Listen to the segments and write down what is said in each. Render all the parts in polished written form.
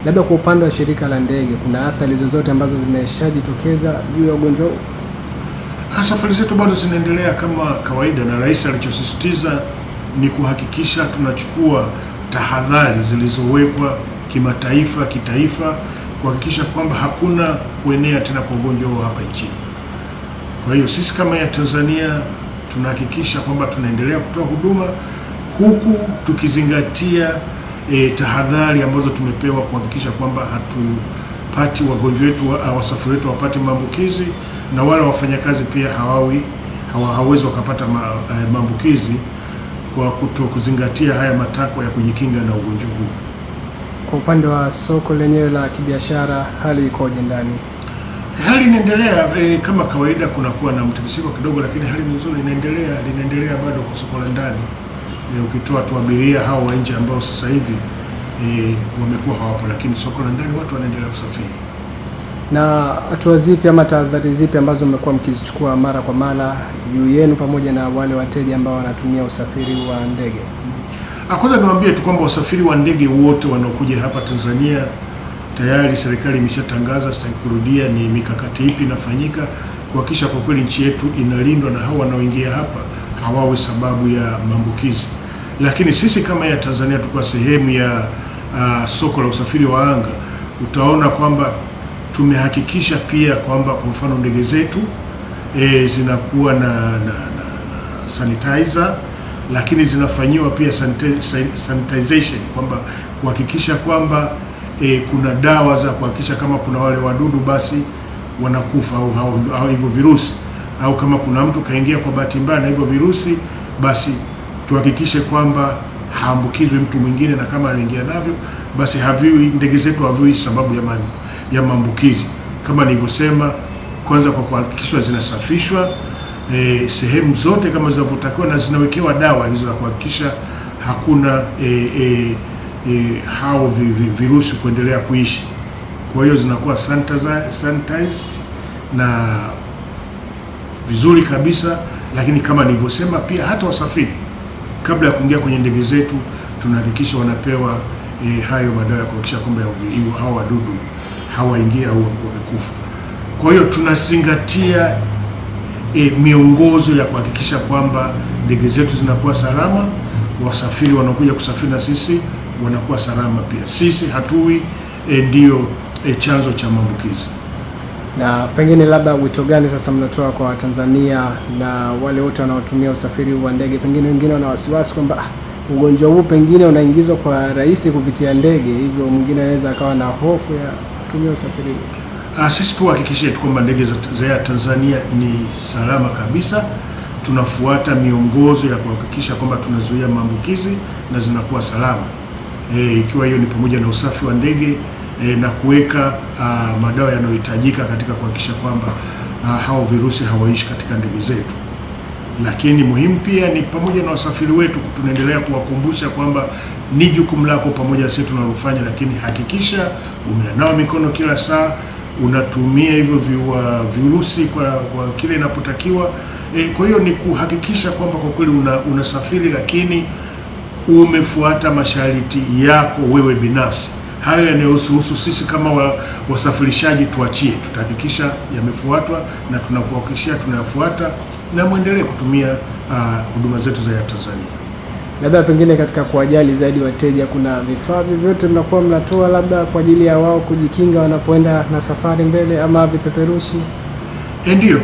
Labda kwa upande wa shirika la ndege, kuna athari zozote ambazo zimeshajitokeza juu ya ugonjwa huu? Safari zetu bado zinaendelea kama kawaida, na Rais alichosisitiza ni kuhakikisha tunachukua tahadhari zilizowekwa kimataifa, kitaifa, kuhakikisha kwamba hakuna kuenea tena kwa ugonjwa huu hapa nchini. Kwa hiyo sisi kama ya Tanzania tunahakikisha kwamba tunaendelea kutoa huduma huku tukizingatia tahadhari ambazo tumepewa kuhakikisha kwamba hatupati wagonjwa wetu, wasafiri wetu wapate maambukizi, na wale wafanyakazi pia hawawezi wakapata maambukizi kwa kuzingatia haya matakwa ya kujikinga na ugonjwa huu. Kwa upande wa soko lenyewe la kibiashara, hali ikoje ndani? Hali inaendelea kama kawaida, kunakuwa na mtikisiko kidogo, lakini hali nzuri linaendelea bado kwa soko la ndani. Ukitoa tu abiria hao wa nje ambao sasa hivi wamekuwa hawapo, lakini soko la ndani watu wanaendelea kusafiri. Na hatua zipi ama tahadhari zipi ambazo mmekuwa mkizichukua mara kwa mara juu yenu pamoja na wale wateja ambao wanatumia usafiri wa ndege? Kwanza niwaambie tu kwamba wasafiri wa ndege wote wanaokuja hapa Tanzania, tayari serikali imeshatangaza, sitaki kurudia, ni mikakati ipi inafanyika kuhakikisha kwa kweli nchi yetu inalindwa na hao wanaoingia hapa hawawe sababu ya maambukizi. Lakini sisi kama ya Tanzania tukiwa sehemu ya soko la usafiri wa anga, utaona kwamba tumehakikisha pia kwamba kwa mfano ndege zetu zinakuwa na sanitizer, lakini zinafanyiwa pia sanitization, kwamba kuhakikisha kwamba kuna dawa za kuhakikisha kama kuna wale wadudu basi wanakufa au hivyo virusi, au kama kuna mtu kaingia kwa bahati mbaya na hivyo virusi, basi tuhakikishe kwamba haambukizwi mtu mwingine, na kama anaingia navyo basi ndege zetu haviwi sababu ya maambukizi. Kama nilivyosema, kwanza kwa kuhakikishwa zinasafishwa sehemu zote kama zinavyotakiwa, na zinawekewa dawa hizo za kuhakikisha hakuna hao virusi kuendelea kuishi. Kwa hiyo zinakuwa sanitized na vizuri kabisa. Lakini kama nilivyosema pia, hata wasafiri kabla ya kuingia kwenye ndege zetu tunahakikisha wanapewa hayo madawa ya kuhakikisha kwamba hao wadudu hawaingia au wamekufa. Kwa hiyo tunazingatia miongozo ya kuhakikisha kwamba ndege zetu zinakuwa salama, wasafiri wanaokuja kusafiri na sisi wanakuwa salama pia. Sisi hatui ndio chanzo cha maambukizi. Na pengine labda wito gani sasa mnatoa kwa Tanzania na wale wote wanaotumia usafiri wa ndege? Pengine wengine wana wasiwasi kwamba ugonjwa huu pengine unaingizwa kwa rahisi kupitia ndege, hivyo mwingine anaweza akawa na hofu ya kutumia usafiri. Sisi tuhakikishie tu kwamba ndege za Tanzania ni salama kabisa. Tunafuata miongozo ya kuhakikisha kwamba tunazuia maambukizi na zinakuwa salama. Ikiwa hiyo ni pamoja na usafi wa ndege na kuweka madawa yanayohitajika katika kuhakikisha kwamba hao virusi hawaishi katika ndege zetu. Lakini muhimu pia ni pamoja na wasafiri wetu, tunaendelea kuwakumbusha kwamba ni jukumu lako pamoja na sisi tunalofanya, lakini hakikisha umenanawa mikono kila saa, unatumia hivyo virusi kwa kile inapotakiwa. Kwa hiyo ni kuhakikisha kwamba kwa kweli unasafiri, lakini umefuata masharti yako wewe binafsi. Hayo yanayohusu sisi kama wasafirishaji tuachie, tutahakikisha yamefuatwa na tunakuhakikishia tunayafuata, na muendelee kutumia huduma zetu za Tanzania. Labda pengine katika kuwajali zaidi wateja, kuna vifaa vyovyote mnakuwa mnatoa labda kwa ajili ya wao kujikinga wanapoenda na safari mbele, ama vipeperushi? Ndio,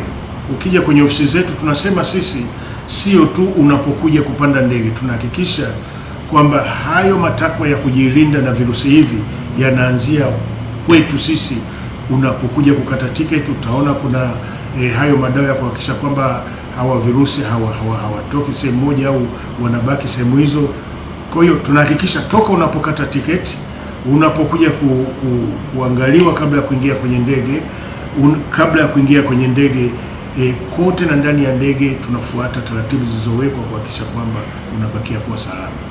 ukija kwenye ofisi zetu tunasema sisi sio tu unapokuja kupanda ndege, tunahakikisha kwamba hayo matakwa ya kujilinda na virusi hivi yanaanzia kwetu sisi. Unapokuja kukata tiketi utaona kuna hayo madawa ya kuhakikisha kwamba hawa virusi hawatoki sehemu moja au wanabaki sehemu hizo. Kwa hiyo tunahakikisha toka unapokata tiketi, unapokuja kuangaliwa kabla ya kuingia kwenye ndege, kabla ya kuingia kwenye ndege kote na ndani ya ndege tunafuata taratibu zilizowekwa kuhakikisha kwamba unabakia kuwa salama.